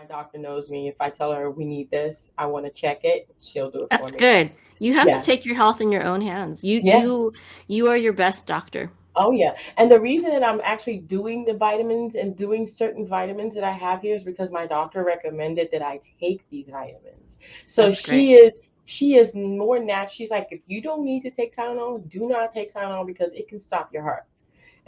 My doctor knows me. If I tell her we need this, I want to check it, she'll do it for That's me. good. You have to Yeah. take your health in your own hands. You Yeah. you you are your best doctor. Oh yeah. And the reason that I'm actually doing the vitamins and doing certain vitamins that I have here is because my doctor recommended that I take these vitamins. So That's great. she is more natural. She's like, if you don't need to take Tylenol, do not take Tylenol because it can stop your heart.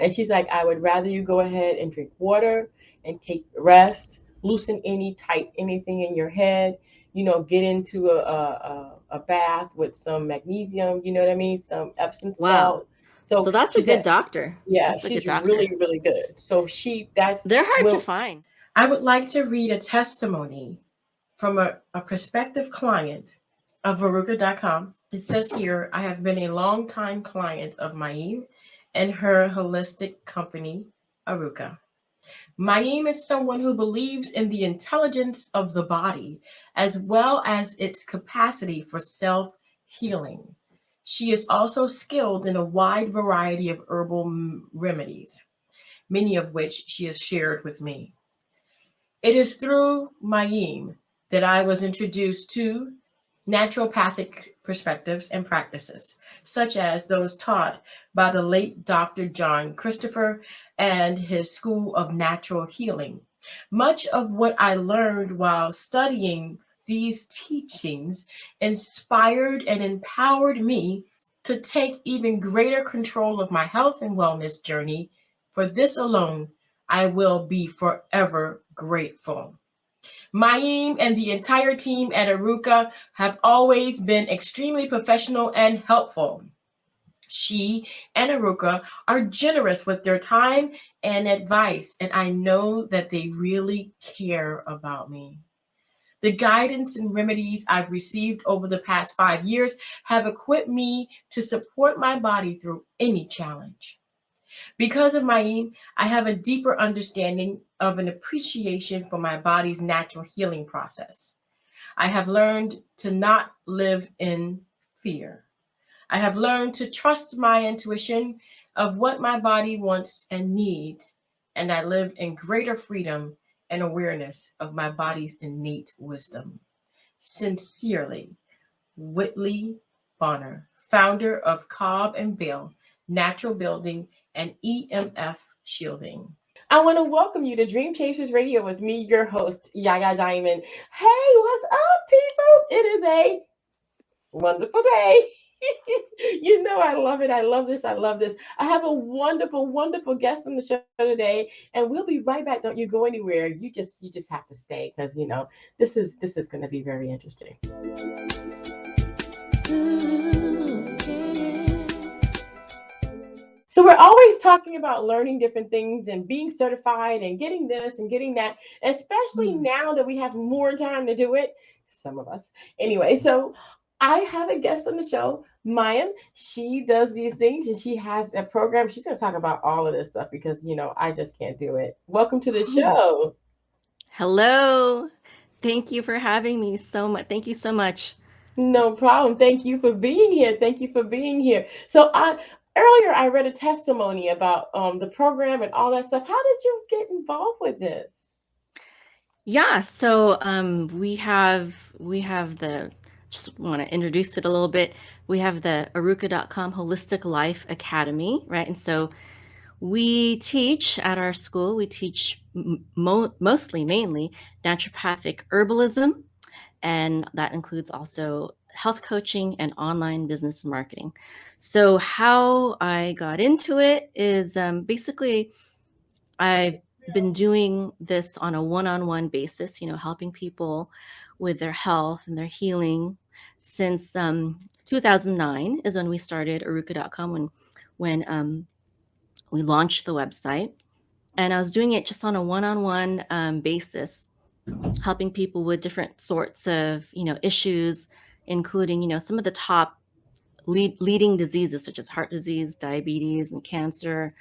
And she's like, I would rather you go ahead and drink water and take rest, loosen any tight anything in your head, get into a bath with some magnesium, you know what I mean? Some Epsom Wow. salt. So So that's a she good said, doctor. yeah, That's a good she's doctor. really, really good. So that's They're hard to well, find. I would like to read a testimony from a prospective client of Veruca.com. It says here, I have been a longtime client of Mayim and her holistic company, Aruka. Mayim is someone who believes in the intelligence of the body as well as its capacity for self healing. She is also skilled in a wide variety of herbal remedies, many of which she has shared with me. It is through Mayim that I was introduced to naturopathic perspectives and practices, such as those taught by the late Dr. John Christopher and his School of Natural Healing. Much of what I learned while studying these teachings inspired and empowered me to take even greater control of my health and wellness journey. For this alone, I will be forever grateful. Mayim and the entire team at Aruka have always been extremely professional and helpful. She and Aruka are generous with their time and advice, and I know that they really care about me. The guidance and remedies I've received over the past 5 years have equipped me to support my body through any challenge. Because of Mayim, I have a deeper understanding of an appreciation for my body's natural healing process. I have learned to not live in fear. I have learned to trust my intuition of what my body wants and needs, and I live in greater freedom and awareness of my body's innate wisdom. Sincerely, Whitley Bonner, founder of Cobb and Bale Natural Building and EMF Shielding. I want to welcome you to Dream Chasers Radio with me, your host, Yaya Diamond. Hey, what's up, people? It is a wonderful day. I love it. I love this. I love this. I have a wonderful, wonderful guest on the show today, and we'll be right back. Don't you go anywhere. You just have to stay because this is going to be very interesting. So we're always talking about learning different things and being certified and getting this and getting that, especially now that we have more time to do it. Some of us. Anyway, so I have a guest on the show, Mayim. She does these things and she has a program. She's going to talk about all of this stuff because, I just can't do it. Welcome to the show. Hello. Thank you for having me so much. Thank you so much. No problem. Thank you for being here. Thank you for being here. So earlier I read a testimony about the program and all that stuff. How did you get involved with this? Yeah, so we have the just want to introduce it a little bit. We have the aruka.com Holistic Life Academy, right? And so we teach at our school, we teach mostly, mainly naturopathic herbalism, and that includes also health coaching and online business marketing. So how I got into it is basically I've been doing this on a one-on-one basis, helping people with their health and their healing since 2009 is when we started aruka.com when we launched the website. And I was doing it just on a one-on-one basis, helping people with different sorts of, issues, including, some of the top leading diseases such as heart disease, diabetes, and cancer,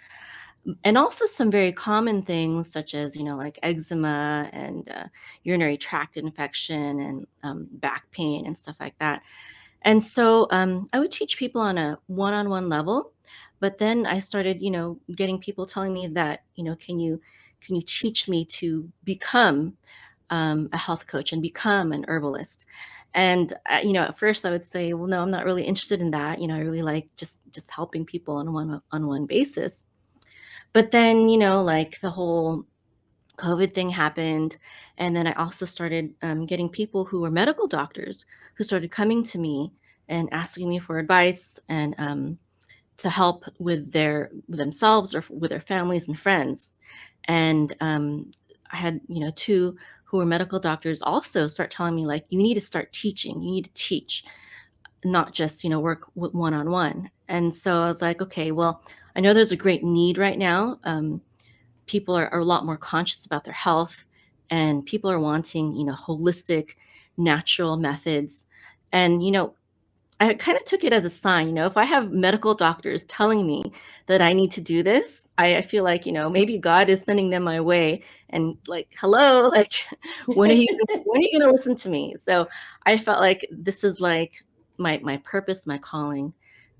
and also some very common things such as like eczema and urinary tract infection and back pain and stuff like that. And so I would teach people on a one-on-one level, but then I started getting people telling me that can you teach me to become a health coach and become an herbalist. And at first I would say, well, no, I'm not really interested in that. I really like just helping people on one basis. But then, like the whole COVID thing happened. And then I also started getting people who were medical doctors who started coming to me and asking me for advice and to help with themselves or with their families and friends. And I had, two who were medical doctors also start telling me, like, you need to start teaching, you need to teach, not just, work one-on-one. And so I was like, okay, well, I know there's a great need right now. People are a lot more conscious about their health, and people are wanting, holistic, natural methods. And, I kind of took it as a sign, if I have medical doctors telling me that I need to do this, I feel like, maybe God is sending them my way and like, hello, like, when are you going to listen to me? So I felt like this is like my purpose, my calling,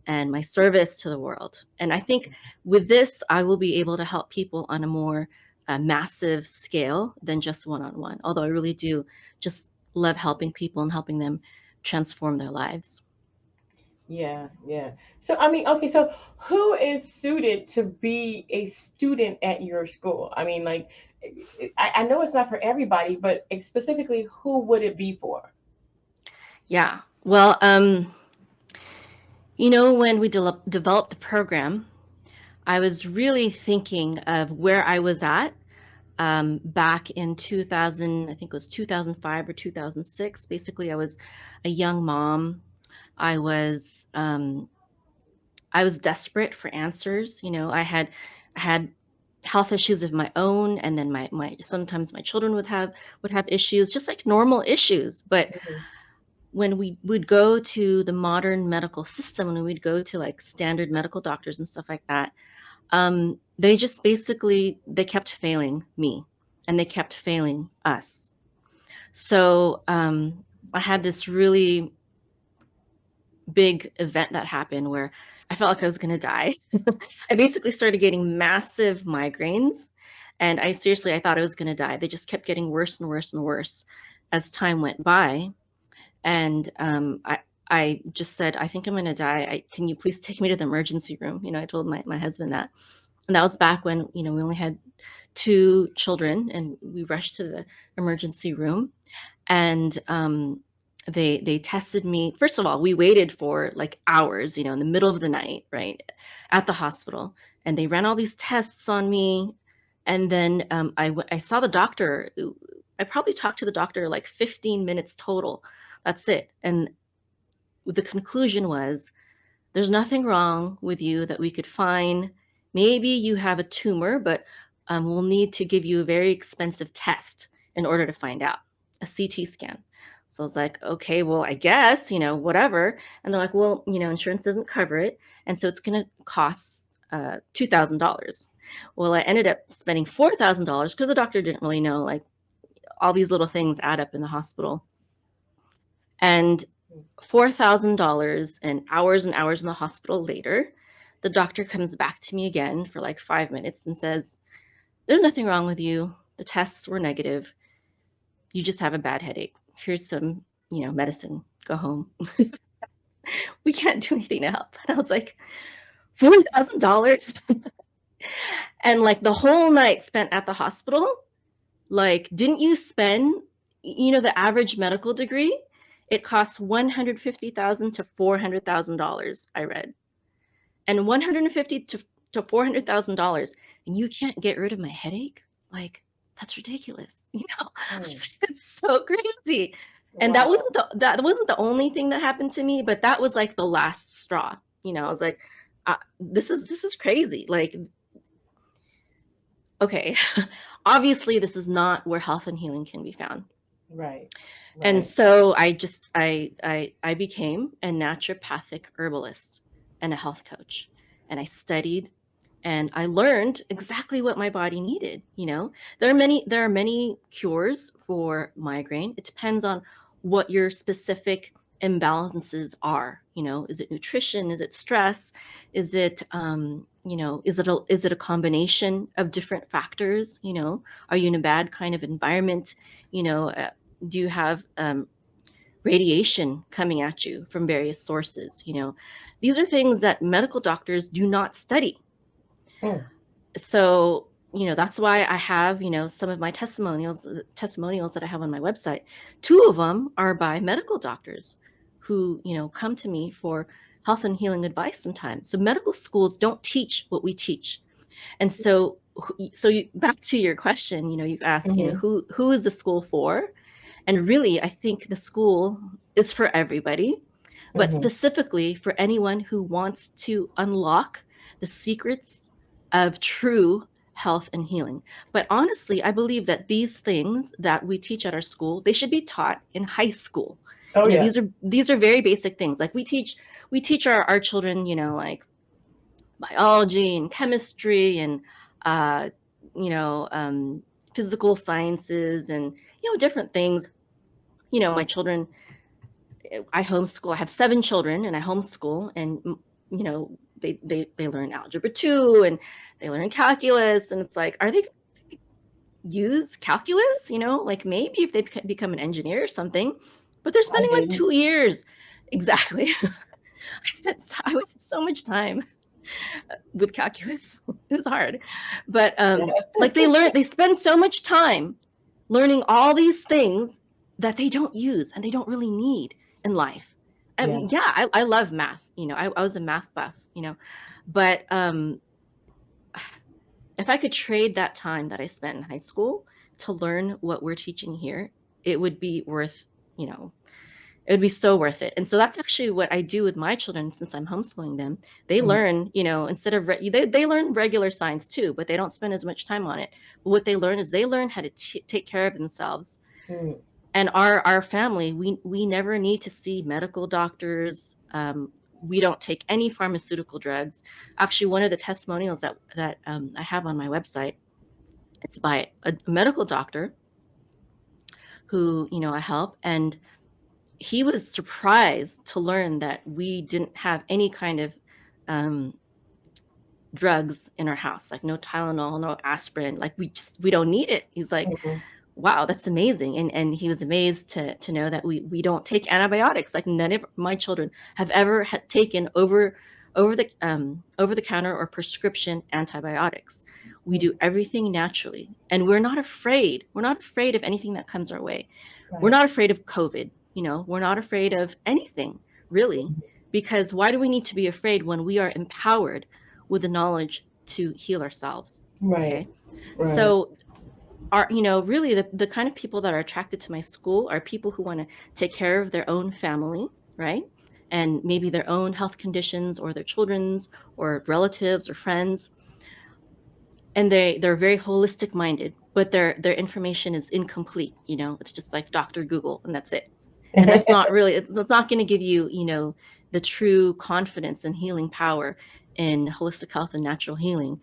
and my service to the world. And I think with this, I will be able to help people on a more massive scale than just one-on-one. Although I really do just love helping people and helping them transform their lives. Yeah, yeah. So I mean, okay, so who is suited to be a student at your school? I mean, like, I know it's not for everybody, but specifically, who would it be for? Yeah. Well, when we developed the program, I was really thinking of where I was at back in 2000, I think it was 2005 or 2006. Basically, I was a young mom. I was um, I was desperate for answers. I had health issues of my own, and then my sometimes my children would have issues, just like normal issues. But Mhm. when we would go to the modern medical system, when we'd go to like standard medical doctors and stuff like that, they just basically they kept failing me, and they kept failing us. So I had this really big event that happened where I felt like I was going to die. I basically started getting massive migraines, and I thought I was going to die. They just kept getting worse and worse and worse as time went by. And I just said, I think I'm going to die. Can you please take me to the emergency room? I told my husband that. And that was back when, we only had two children, and we rushed to the emergency room. And they tested me. First of all, we waited for like hours, in the middle of the night, right, at the hospital, and they ran all these tests on me. And then I saw the doctor. I probably talked to the doctor like 15 minutes total. That's it. And the conclusion was, there's nothing wrong with you that we could find. Maybe you have a tumor, but we'll need to give you a very expensive test in order to find out, a CT scan. So I was like, okay, well, I guess, whatever. And they're like, well, insurance doesn't cover it. And so it's going to cost $2,000. Well, I ended up spending $4,000 because the doctor didn't really know, like, all these little things add up in the hospital. And $4,000 and hours in the hospital later, the doctor comes back to me again for like 5 minutes and says, there's nothing wrong with you. The tests were negative. You just have a bad headache. Here's some, medicine. Go home. We can't do anything to help. And I was like, $4,000? And like the whole night spent at the hospital, like, didn't you spend, the average medical degree? It costs $150,000 to $400,000, I read. And 150 to $400,000, and you can't get rid of my headache? Like, that's ridiculous. Mm. It's so crazy. And that Wow. wasn't the only thing that happened to me, but that was like the last straw. I was like, this is crazy. Like, okay, obviously this is not where health and healing can be found. Right. And Right. so I became a naturopathic herbalist and a health coach. And I studied and I learned exactly what my body needed. There are many cures for migraine. It depends on what your specific imbalances are. Is it nutrition? Is it stress? Is it is it a combination of different factors? Are you in a bad kind of environment? Do you have radiation coming at you from various sources? These are things that medical doctors do not study. So that's why I have some of my testimonials that I have on my website. 2 of them are by medical doctors who come to me for health and healing advice sometimes. So medical schools don't teach what we teach. And so back to your question, you asked, who is the school for? And really, I think the school is for everybody, but specifically for anyone who wants to unlock the secrets of true health and healing. But honestly, I believe that these things that we teach at our school, they should be taught in high school. Oh, yeah. These are very basic things. Like we teach our children, like biology and chemistry and physical sciences and different things. My children, I homeschool. I have 7 children, and I homeschool, and they learn algebra 2, and they learn calculus, and it's like, are they use calculus? Like maybe if they become an engineer or something, but they're spending like 2 years. Exactly. I wasted so much time with calculus. It was hard, but like they spend so much time learning all these things that they don't use and they don't really need in life. I mean, I love math. I was a math buff. But if I could trade that time that I spent in high school to learn what we're teaching here, it would be worth. It would be so worth it. And so that's actually what I do with my children since I'm homeschooling them. They learn, instead of, they learn regular science too, but they don't spend as much time on it. But what they learn is they learn how to take care of themselves. And our family, we never need to see medical doctors. We don't take any pharmaceutical drugs. Actually, one of the testimonials that I have on my website, it's by a medical doctor who, I help, and he was surprised to learn that we didn't have any kind of drugs in our house, like no Tylenol, no aspirin, like we don't need it. He's like, wow, that's amazing. And he was amazed to know that we don't take antibiotics. Like none of my children have ever taken over the counter or prescription antibiotics. We do everything naturally, and we're not afraid. We're not afraid of anything that comes our way. We're not afraid of COVID. We're not afraid of anything really, because why do we need to be afraid when we are empowered with the knowledge to heal ourselves? Okay. So really the kind of people that are attracted to my school are people who want to take care of their own family, right? And maybe their own health conditions or their children's or relatives or friends. And they're very holistic minded, but their information is incomplete. It's just like Dr. Google, and that's it. And that's not really, it's not going to give you, the true confidence and healing power in holistic health and natural healing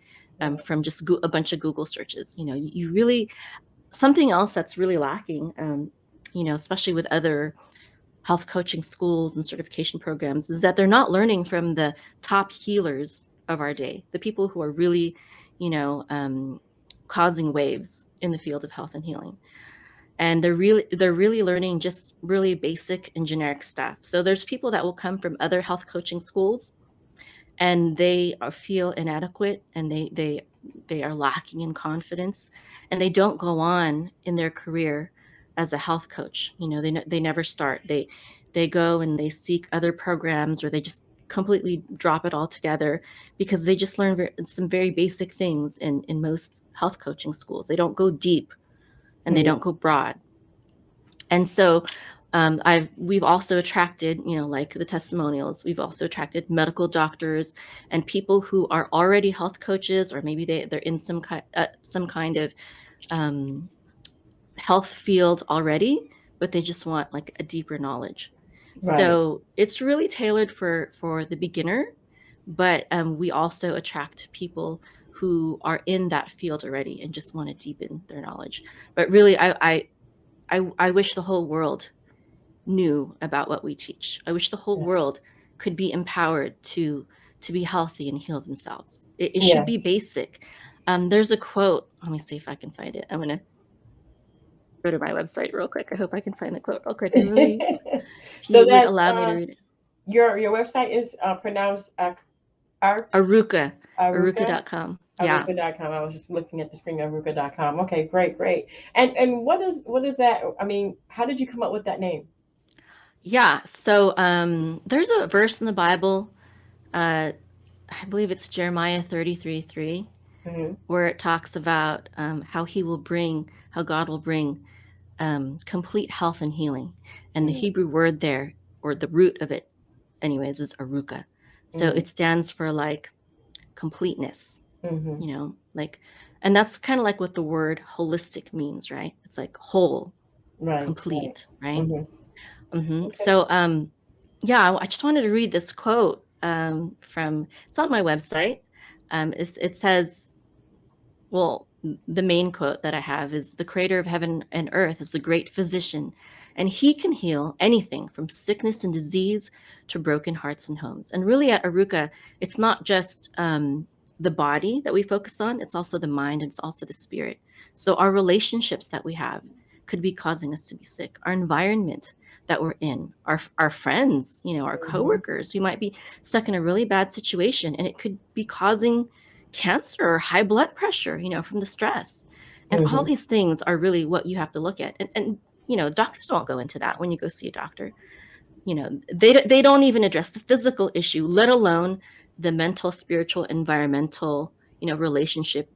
from just a bunch of Google searches. You really, something else that's really lacking, especially with other health coaching schools and certification programs, is that they're not learning from the top healers of our day, the people who are really, causing waves in the field of health and healing. And they're really learning just really basic and generic stuff. So there's people that will come from other health coaching schools, and they feel inadequate, and they are lacking in confidence, and they don't go on in their career as a health coach. They never start. They go and they seek other programs, or they just completely drop it all together because they just learn some very basic things in most health coaching schools. They don't go deep, and they don't go broad. And so we've also attracted, like the testimonials, we've also attracted medical doctors and people who are already health coaches, or maybe they're in some kind of health field already, but they just want like a deeper knowledge. So it's really tailored for the beginner, but we also attract people who are in that field already and just want to deepen their knowledge. But really, I wish the whole world knew about what we teach. I wish the whole Yeah. world could be empowered to be healthy and heal themselves. It should Yeah. be basic. There's a quote. Let me see if I can find it. I'm gonna go to my website real quick. I hope I can find the quote real quick. If So you would that's allow me to read it. your website is pronounced Aruka, Aruka. aruka.com. Yeah. Aruka.com. I was just looking at the screen, Aruka.com. Okay, great, great. And what is that? I mean, how did you come up with that name? Yeah. So there's a verse in the Bible, I believe it's Jeremiah 33:3, Hmm. where it talks about how God will bring complete health and healing. And the Hmm. Hebrew word there, or the root of it, anyways, is aruka. So Hmm. it stands for like completeness, Hmm. like, and that's kind of like what the word holistic means, right? It's like whole, Right, right. complete, right? Hmm. Okay. So, yeah, I just wanted to read this quote from, it's on my website. It says, well, the main quote that I have is the creator of heaven and earth is the great physician, and he can heal anything from sickness and disease to broken hearts and homes. And really, at Aruka, it's not just the body that we focus on, it's also the mind, and it's also the spirit. So, our relationships that we have could be causing us to be sick, our environment that we're in, our friends, our Hmm. coworkers. We might be stuck in a really bad situation, and it could be causing cancer or high blood pressure, from the stress. And all Hmm. these things are really what you have to look at. And doctors won't go into that when you go see a doctor. They don't even address the physical issue, let alone the mental, spiritual, environmental, relationship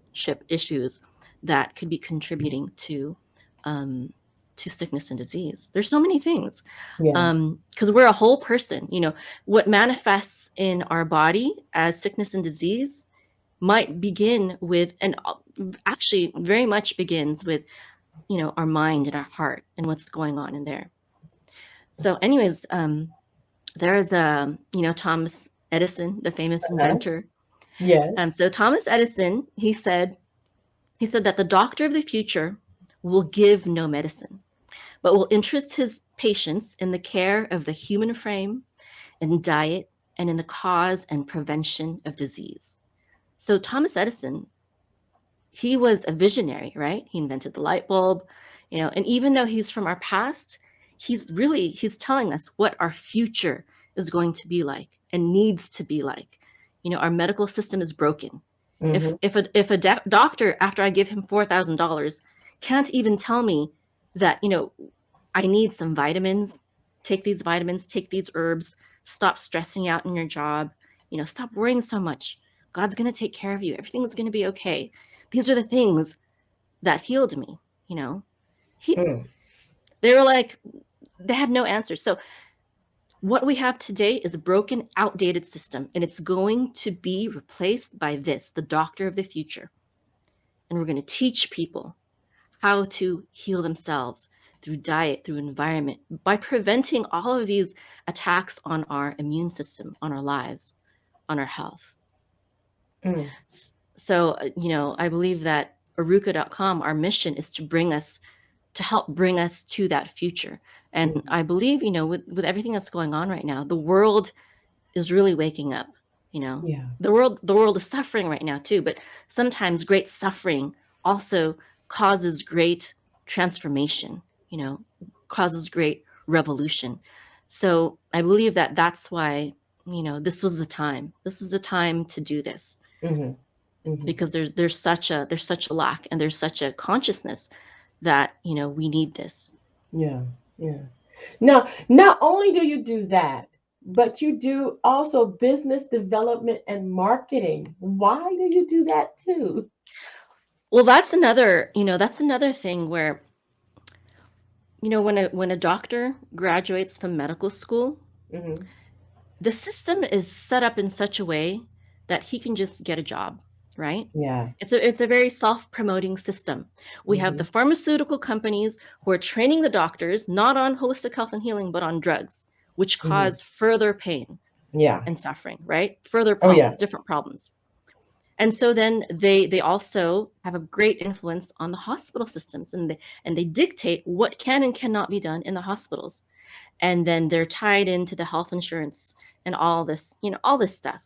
issues that could be contributing um, to sickness and disease. There's so many things Yeah. because we're a whole person. What manifests in our body as sickness and disease might begin with, and actually very much begins with, our mind and our heart and what's going on in there. So anyways, there's Thomas Edison, the famous Uh-huh. inventor. Yes. So Thomas Edison, he said that the doctor of the future will give no medicine, but will interest his patients in the care of the human frame, in diet, and in the cause and prevention of disease. So Thomas Edison, he was a visionary, right? He invented the light bulb, and even though he's from our past, he's telling us what our future is going to be like and needs to be like. Our medical system is broken. If Hmm. if a if a doctor, after I give him $4,000, can't even tell me that, I need some vitamins, take these herbs, stop stressing out in your job, stop worrying so much. God's going to take care of you. Everything's going to be okay. These are the things that healed me, you know. He Mm. they were like, they had no answer. So what we have today is a broken, outdated system, and it's going to be replaced by this, the doctor of the future. And we're going to teach people how to heal themselves through diet, through environment, by preventing all of these attacks on our immune system, on our lives, on our health. Mm. So, I believe that Aruka.com, our mission is to help bring us to that future. And Mm. I believe, with everything that's going on right now, the world is really waking up, you know. Yeah. The world is suffering right now too, but sometimes great suffering also causes great transformation, causes great revolution. So I believe that that's why, this was the time. This was the time to do this Hmm. Hmm. because there's such a lack, and there's such a consciousness that, we need this. Yeah. Yeah. Now, not only do you do that, but you do also business development and marketing. Why do you do that too? Well, that's another thing where, when a doctor graduates from medical school, Hmm. the system is set up in such a way that he can just get a job, right? Yeah. It's a very self-promoting system. We have the Hmm. pharmaceutical companies who are training the doctors not on holistic health and healing, but on drugs, which Hmm. cause further pain Yeah. and suffering, right? Further Oh yeah. problems, different problems. And so then they also have a great influence on the hospital systems, and they dictate what can and cannot be done in the hospitals. and then they're tied into the health insurance and all this, all this stuff.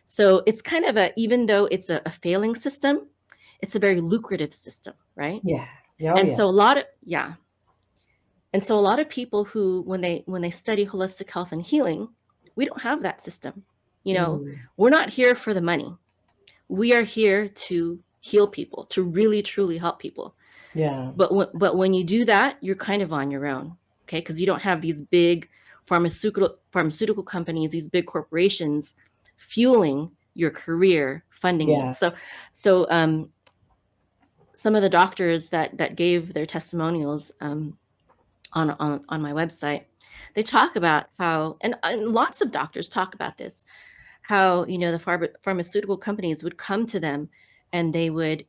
So it's kind of even though it's a failing system, it's a very lucrative system, right? Yeah. Oh, And yeah. so a lot of people who, when they study holistic health and healing, we don't have that system. We're not here for the money. We are here to heal people, to really truly help people. Yeah. But when you do that, you're kind of on your own, okay? Because you don't have these big pharmaceutical companies, these big corporations fueling your career, funding you. Yeah. So some of the doctors that gave their testimonials on my website, they talk about how, and lots of doctors talk about this, how the pharmaceutical companies would come to them and they would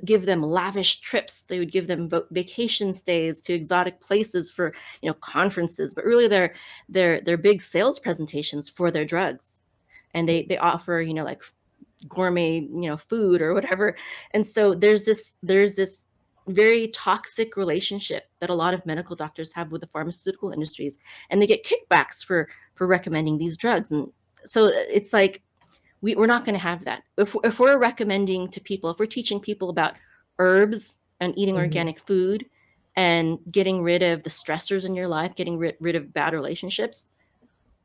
give them lavish trips. They would give them vacation stays to exotic places for conferences, but really they're big sales presentations for their drugs, and they offer like gourmet food or whatever. And so there's this very toxic relationship that a lot of medical doctors have with the pharmaceutical industries, and they get kickbacks for recommending these drugs. And so it's like we're not going to have that. If we're recommending to people, if we're teaching people about herbs and eating organic food and getting rid of the stressors in your life, getting rid of bad relationships,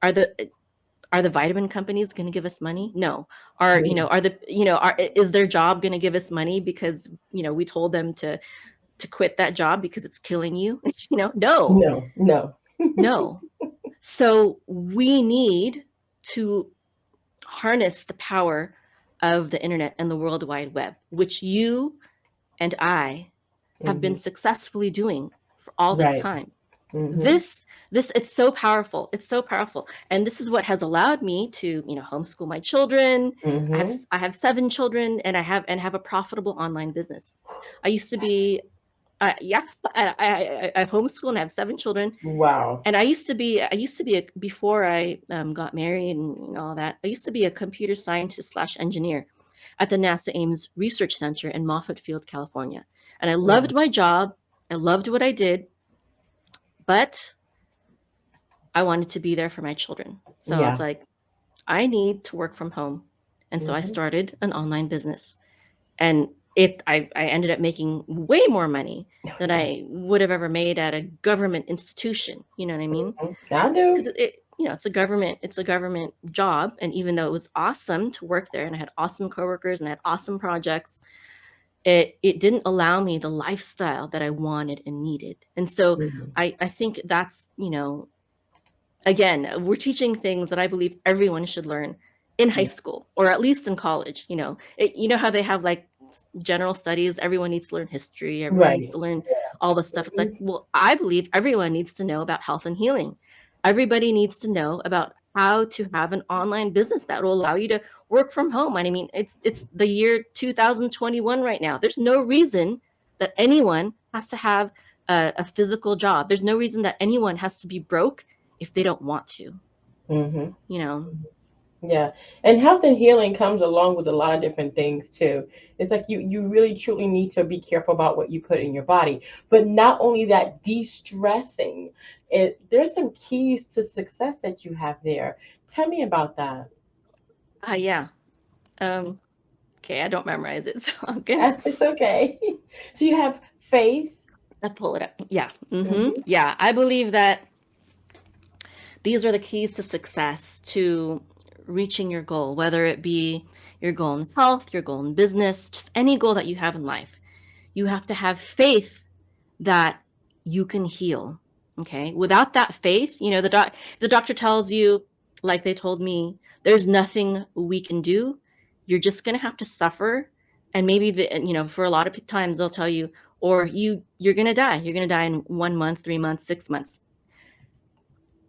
are the vitamin companies going to give us money? No. Is their job going to give us money because we told them to quit that job because it's killing you? No. So we need to harness the power of the internet and the World Wide Web, which you and I have been successfully doing for all this Right. time. This it's so powerful. It's so powerful. And this is what has allowed me to, homeschool my children. I have 7 children, and I have a profitable online business. I used to be I homeschool and I have 7 children. Wow. And I used to be before I got married and all that, I used to be a computer scientist / engineer at the NASA Ames Research Center in Moffett Field, California. And I loved my job. I loved what I did, but I wanted to be there for my children. So I was like, I need to work from home. And so I started an online business. And I ended up making way more money than I would have ever made at a government institution. You know what I mean? I do. Because it's a government job. And even though it was awesome to work there and I had awesome coworkers and I had awesome projects, it didn't allow me the lifestyle that I wanted and needed. And so I think that's, again, we're teaching things that I believe everyone should learn in high school or at least in college. You know how they have like general studies, everyone needs to learn history, everyone needs to learn all this stuff. It's like, well, I believe everyone needs to know about health and healing. Everybody needs to know about how to have an online business that will allow you to work from home. And I mean, it's the year 2021 right now. There's no reason that anyone has to have a physical job. There's no reason that anyone has to be broke if they don't want to. Yeah. And health and healing comes along with a lot of different things too. It's like you really truly need to be careful about what you put in your body. But not only that, de-stressing. There's some keys to success that you have there. Tell me about that. Yeah. Okay, I don't memorize it, so I'm gonna It's okay. So you have faith. pull it up. Yeah. Yeah. I believe that these are the keys to success, to reaching your goal, whether it be your goal in health, your goal in business, just any goal that you have in life. You have to have faith that you can heal. Okay. Without that faith, the doctor tells you, like they told me, there's nothing we can do. You're just going to have to suffer. And maybe for a lot of times they'll tell you, or you're going to die. You're going to die in 1 month, 3 months, 6 months.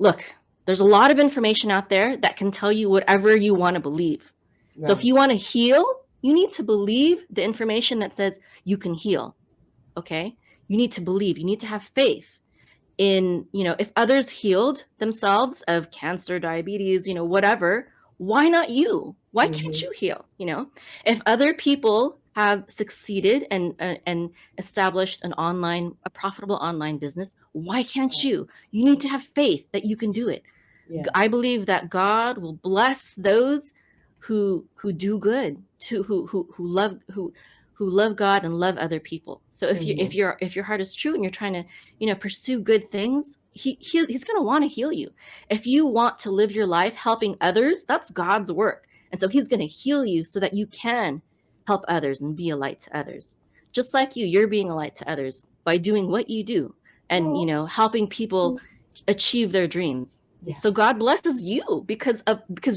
Look, there's a lot of information out there that can tell you whatever you want to believe. Right. So if you want to heal, you need to believe the information that says you can heal. Okay? You need to believe, you need to have faith in, if others healed themselves of cancer, diabetes, whatever, why not you? Why can't you heal? If other people have succeeded and established a profitable online business. Why can't you? You need to have faith that you can do it. Yeah. I believe that God will bless those who do good, who love God and love other people. So if your heart is true and you're trying to, pursue good things, he's going to want to heal you. If you want to live your life helping others, that's God's work. And so he's going to heal you so that you can help others and be a light to others. Just like you're being a light to others by doing what you do and, helping people achieve their dreams. Yes. So God blesses you because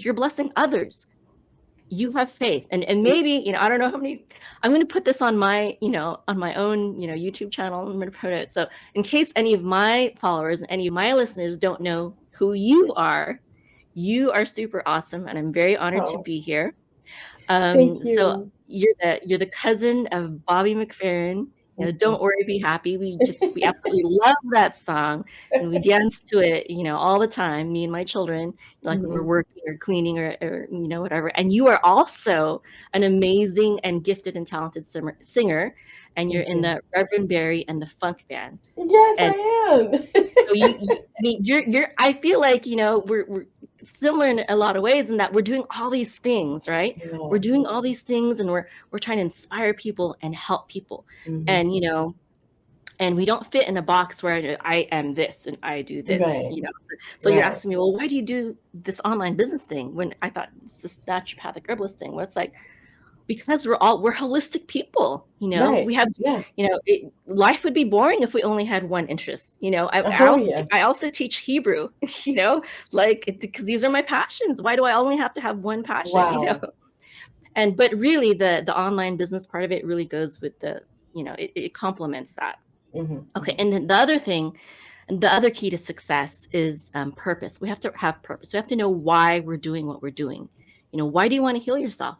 you're blessing others. You have faith. And maybe, I don't know how many, I'm going to put this on my, on my own, YouTube channel. I'm going to put it. So in case any of my followers, any of my listeners don't know who you are super awesome. And I'm very honored to be here. Thank So you. you're the cousin of Bobby McFerrin. Don't worry, be happy. We absolutely love that song, and we dance to it, all the time. Me and my children, like when we're working or cleaning or whatever. And you are also an amazing and gifted and talented singer, and you're in the Reverend Barry and the Funk Band. Yes, And I am. so I mean, you're. I feel like we're similar in a lot of ways in that we're doing all these things, right? Yeah. We're doing all these things, and we're trying to inspire people and help people, and and we don't fit in a box where I am this and I do this, Right. So you're asking me, well, why do you do this online business thing when I thought it's this naturopathic herbalist thing? Well, it's like, because we're holistic people, Right. we have, Yeah. life would be boring if we only had one interest. Oh, yeah. I also teach Hebrew, like, because these are my passions. Why do I only have to have one passion, Wow. but really the online business part of it really goes with the, it complements that. Okay. And then the other key to success is purpose. We have to have purpose. We have to know why we're doing what we're doing. Why do you want to heal yourself?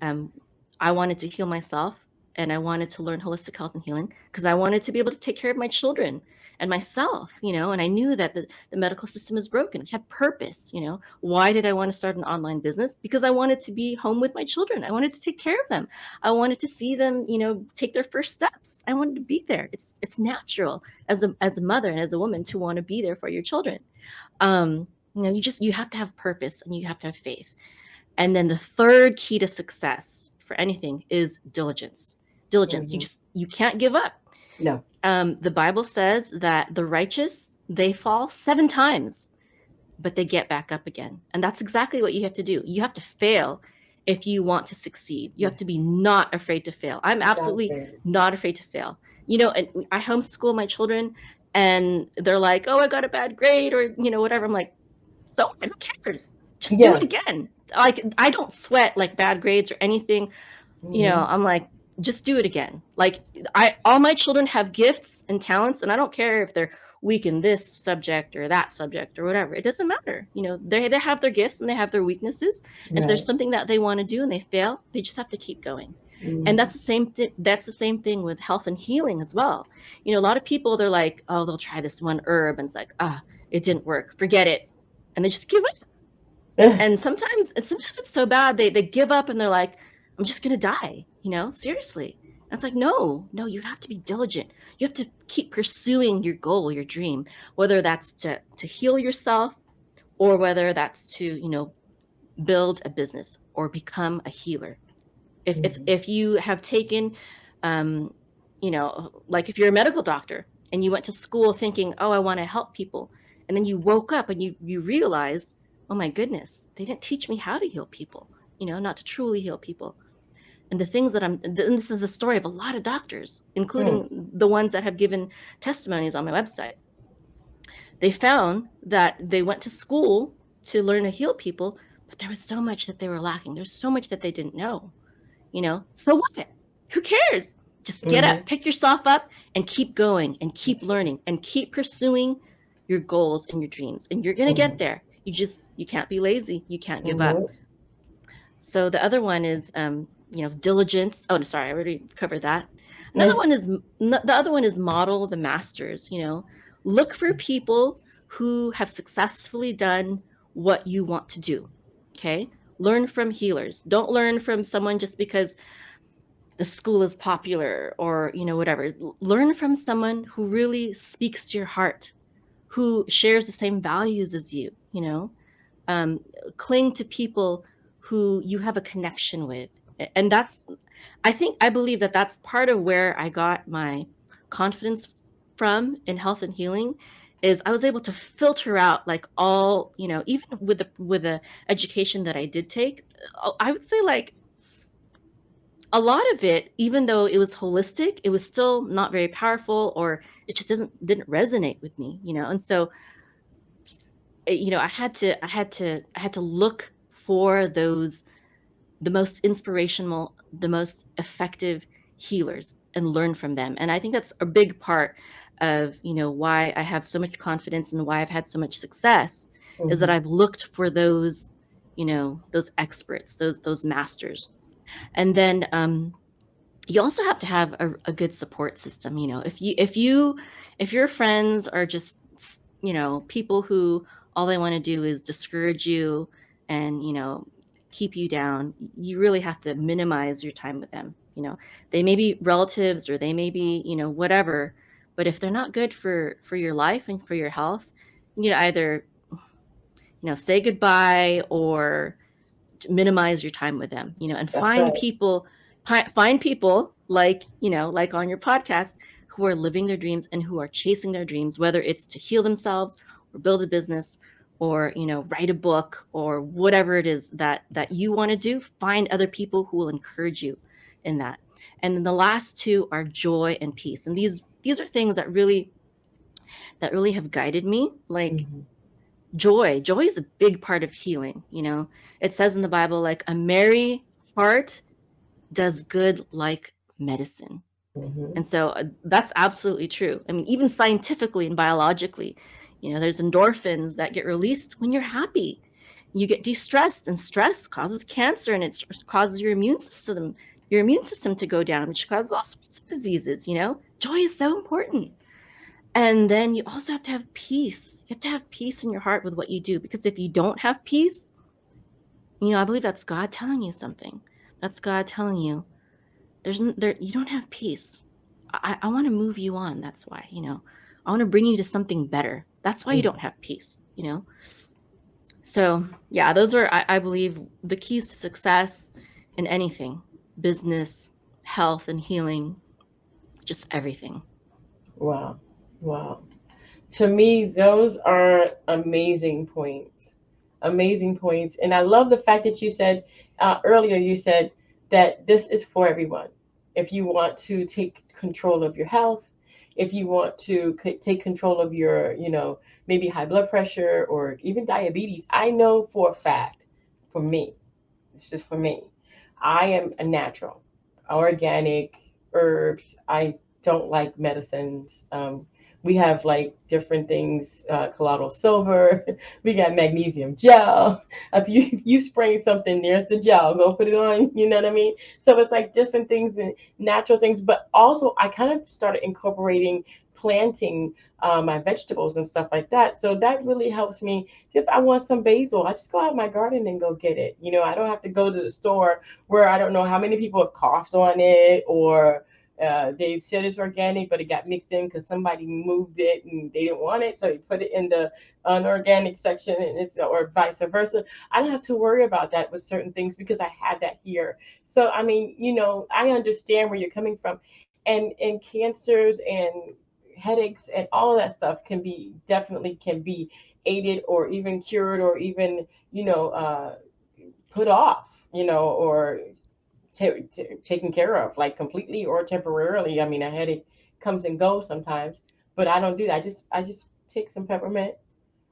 I wanted to heal myself, and I wanted to learn holistic health and healing because I wanted to be able to take care of my children and myself, and I knew that the medical system is broken. I had purpose. Why did I want to start an online business? Because I wanted to be home with my children. I wanted to take care of them. I wanted to see them, take their first steps. I wanted to be there. It's natural as a mother and as a woman to want to be there for your children. You have to have purpose and you have to have faith. And then the third key to success for anything is diligence. You can't give up. No. The Bible says that the righteous, they fall 7 times, but they get back up again. And that's exactly what you have to do. You have to fail if you want to succeed. You have to be not afraid to fail. I'm absolutely not afraid to fail. And I homeschool my children, and they're like, oh, I got a bad grade or, whatever. I'm like, so who cares? Just do it again. Like, I don't sweat like bad grades or anything. I'm like, just do it again. Like, all my children have gifts and talents, and I don't care if they're weak in this subject or that subject or whatever. It doesn't matter. They have their gifts and they have their weaknesses. And if there's something that they want to do and they fail, they just have to keep going. And that's the same thing. That's the same thing with health and healing as well. A lot of people, they're like, oh, they'll try this one herb, and it's like, it didn't work. Forget it. And they just give up. And sometimes it's so bad they give up and they're like, I'm just gonna die, seriously. And it's like, no, you have to be diligent. You have to keep pursuing your goal, your dream, whether that's to heal yourself or whether that's to, build a business or become a healer. If you have taken, like if you're a medical doctor and you went to school thinking, oh, I want to help people, and then you woke up and you realize, oh my goodness, they didn't teach me how to heal people, not to truly heal people. And the things that and this is the story of a lot of doctors, including the ones that have given testimonies on my website. They found that they went to school to learn to heal people, but there was so much that they were lacking. There's so much that they didn't know, so what? Who cares? Just get up, pick yourself up, and keep going and keep learning and keep pursuing your goals and your dreams. And you're going to get there. You can't be lazy. You can't give up. So the other one is, diligence. Oh, sorry, I already covered that. The other one is model the masters. Look for people who have successfully done what you want to do. Okay, learn from healers. Don't learn from someone just because the school is popular or, whatever. Learn from someone who really speaks to your heart, who shares the same values as you. Um, Cling to people who you have a connection with. And I believe that that's part of where I got my confidence from in health and healing, is I was able to filter out like all, even with the education that I did take, I would say like a lot of it, even though it was holistic, it was still not very powerful, or it just didn't resonate with me. And so, I had to look for those, the most inspirational, the most effective healers, and learn from them. And I think that's a big part of, why I have so much confidence and why I've had so much success, is that Mhm. I've looked for those experts, those masters. And then you also have to have a good support system. If your friends are just people who all they want to do is discourage you and keep you down, you really have to minimize your time with them. They may be relatives, or they may be whatever, but if they're not good for your life and for your health, you need to either say goodbye, or minimize your time with them, and That's right. find people like, like on your podcast, who are living their dreams and who are chasing their dreams, whether it's to heal themselves or build a business, or, write a book, or whatever it is that you want to do. Find other people who will encourage you in that. And then the last two are joy and peace. And these are things that really have guided me. Like Mhm. joy is a big part of healing. It says in the Bible, like, a merry heart does good like medicine. Mhm. And so that's absolutely true. I mean, even scientifically and biologically, there's endorphins that get released when you're happy. You get de-stressed, and stress causes cancer, and it causes your immune system to go down, which causes all sorts of diseases. Joy is so important. And then you also have to have peace. You have to have peace in your heart with what you do, because if you don't have peace, I believe that's God telling you something. That's God telling you you don't have peace. I want to move you on. That's why. I want to bring you to something better. That's why you Mhm. don't have peace. So yeah, those are, I believe, the keys to success in anything: business, health and healing, just everything. Wow. Wow. To me, those are amazing points. Amazing points. And I love the fact that you said earlier, you said that this is for everyone. If you want to take control of your health, if you want to take control of your, maybe high blood pressure or even diabetes, I know for a fact, for me, it's just for me, I am a natural, organic herbs. I don't like medicines. We have like different things, colloidal silver. We got magnesium gel. If you spray something, there's the gel. Go put it on. You know what I mean? So it's like different things and natural things. But also, I kind of started incorporating planting my vegetables and stuff like that. So that really helps me. If I want some basil, I just go out my garden and go get it. I don't have to go to the store where I don't know how many people have coughed on it, or they said it's organic, but it got mixed in because somebody moved it and they didn't want it, so they put it in the unorganic section, and it's, or vice versa. I don't have to worry about that with certain things because I have that here. So I mean, I understand where you're coming from, and cancers and headaches and all of that stuff can be aided or even cured or even put off, or taken care of, like completely or temporarily. I mean, a headache comes and goes sometimes, but I don't do that. I just take some peppermint,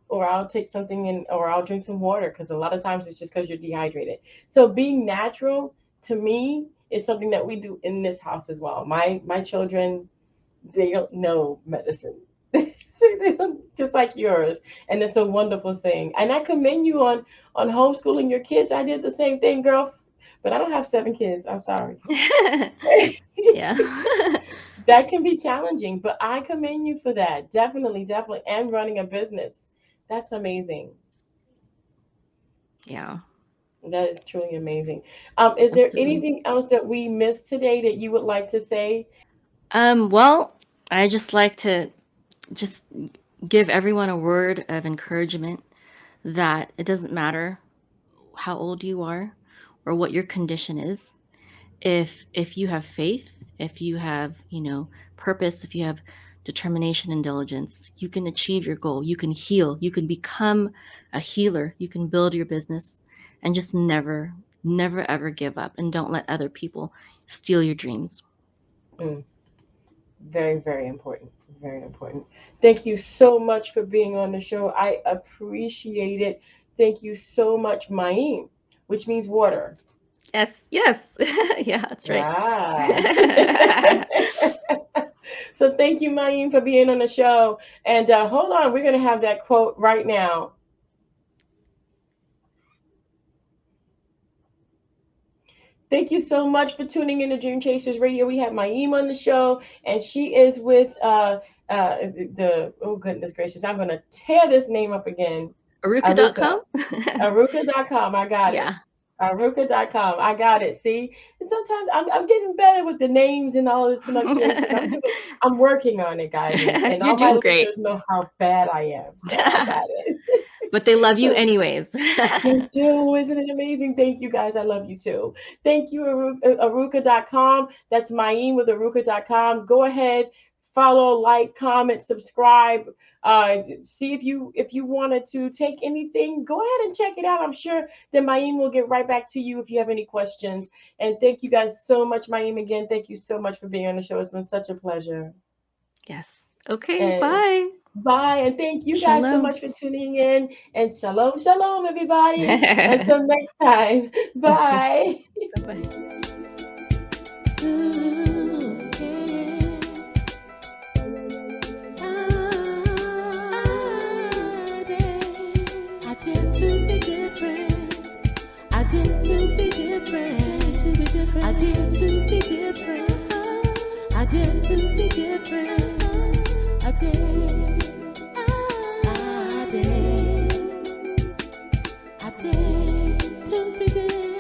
or I'll take something in, or I'll drink some water, because a lot of times it's just because you're dehydrated. So being natural, to me, is something that we do in this house as well. My children, they don't know medicine. Just like yours, and it's a wonderful thing. And I commend you on homeschooling your kids. I did the same thing, girl, but I don't have 7 kids. I'm sorry. Yeah. That can be challenging, but I commend you for that. Definitely, definitely, and running a business. That's amazing. Yeah. That is truly amazing. Is there Absolutely. anything else that we missed today that you would like to say? Well, I just like to just give everyone a word of encouragement that it doesn't matter how old you are or what your condition is. If you have faith, if you have, purpose, if you have determination and diligence, you can achieve your goal. You can heal. You can become a healer. You can build your business, and just never ever give up, and don't let other people steal your dreams. Mm, very, very important. Very important. Thank you so much for being on the show. I appreciate it. Thank you so much, Mayim, which means water. Yes, yes. Yeah, that's right. Ah. So thank you, Mayim, for being on the show. And hold on, we're going to have that quote right now. Thank you so much for tuning in to Dream Chasers Radio. We have Mayim on the show, and she is with oh goodness gracious, I'm gonna tear this name up again. Aruka. Aruka.com? Aruka.com. I got it. Yeah. Aruka.com. I got it. See, and sometimes I'm getting better with the names and all the pronunciations. I'm working on it, guys, and You're all my doing great. listeners know how bad I am. So I got it. But they love you So anyways. they do. Isn't it amazing? Thank you guys. I love you too. Thank you, Aruka.com. That's Mayim with Aruka.com. Go ahead, follow, like, comment, subscribe. See if you wanted to take anything, go ahead and check it out. I'm sure that Mayim will get right back to you if you have any questions. And thank you guys so much, Mayim, again. Thank you so much for being on the show. It's been such a pleasure. Yes. Okay, And bye. bye. And thank you guys so Shalom. much for tuning in. And shalom, shalom, everybody. Until next time. Bye. Bye-bye. I dare to be different. I dare to be different. I dare to be different. I dare to be different. I dare. I dare to be different.